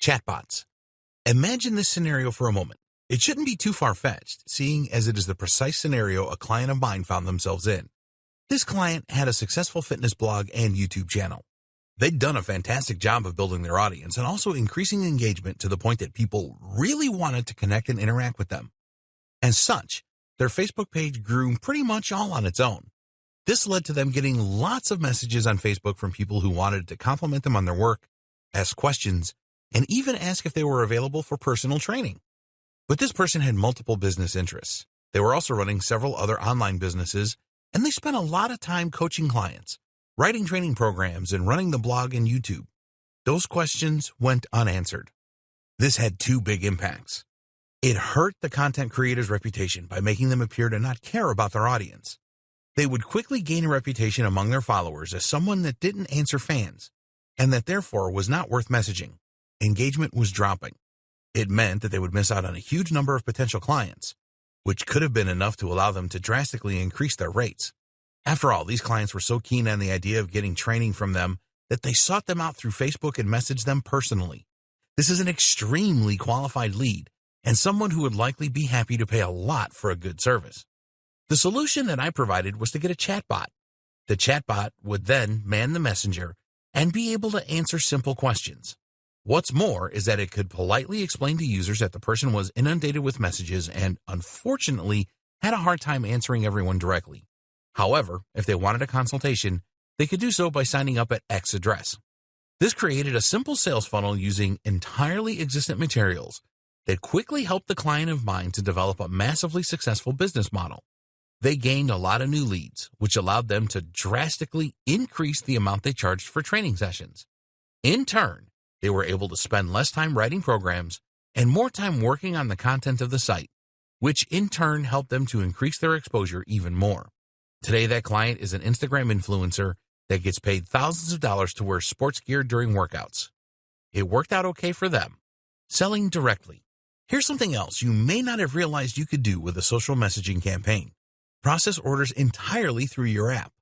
Chatbots. Imagine this scenario for a moment. It shouldn't be too far-fetched, seeing as it is the precise scenario a client of mine found themselves in. This client had a successful fitness blog and YouTube channel. They'd done a fantastic job of building their audience and also increasing engagement to the point that people really wanted to connect and interact with them. As such, their Facebook page grew pretty much all on its own. This led to them getting lots of messages on Facebook from people who wanted to compliment them on their work, ask questions, and even ask if they were available for personal training. But this person had multiple business interests. They were also running several other online businesses, and they spent a lot of time coaching clients, writing training programs, and running the blog and YouTube. Those questions went unanswered. This had two big impacts. It hurt the content creator's reputation by making them appear to not care about their audience. They would quickly gain a reputation among their followers as someone that didn't answer fans, and that therefore was not worth messaging. Engagement was dropping. It meant that they would miss out on a huge number of potential clients, which could have been enough to allow them to drastically increase their rates. After all, these clients were so keen on the idea of getting training from them that they sought them out through Facebook and messaged them personally. This is an extremely qualified lead and someone who would likely be happy to pay a lot for a good service. The solution that I provided was to get a chatbot. The chatbot would then man the messenger and be able to answer simple questions. What's more is that it could politely explain to users that the person was inundated with messages and, unfortunately, had a hard time answering everyone directly. However, if they wanted a consultation, they could do so by signing up at X address. This created a simple sales funnel using entirely existent materials that quickly helped the client of mine to develop a massively successful business model. They gained a lot of new leads, which allowed them to drastically increase the amount they charged for training sessions. In turn, they were able to spend less time writing programs and more time working on the content of the site, which in turn helped them to increase their exposure even more. Today, that client is an Instagram influencer that gets paid thousands of dollars to wear sports gear during workouts. It worked out okay for them. Selling directly. Here's something else you may not have realized you could do with a social messaging campaign. Process orders entirely through your app.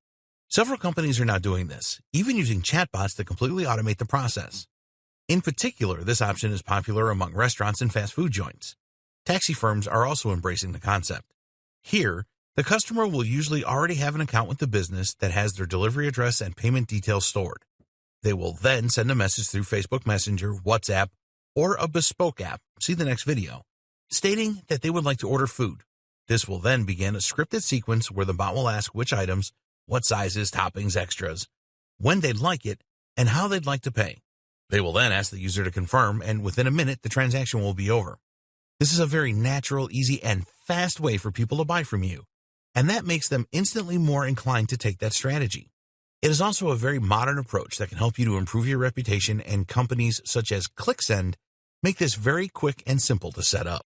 Several companies are now doing this, even using chatbots to completely automate the process. In particular, this option is popular among restaurants and fast food joints. Taxi firms are also embracing the concept. Here, the customer will usually already have an account with the business that has their delivery address and payment details stored. They will then send a message through Facebook Messenger, WhatsApp, or a bespoke app, see the next video, stating that they would like to order food. This will then begin a scripted sequence where the bot will ask which items, what sizes, toppings, extras, when they'd like it, and how they'd like to pay. They will then ask the user to confirm, and within a minute, the transaction will be over. This is a very natural, easy, and fast way for people to buy from you, and that makes them instantly more inclined to take that strategy. It is also a very modern approach that can help you to improve your reputation, and companies such as ClickSend make this very quick and simple to set up.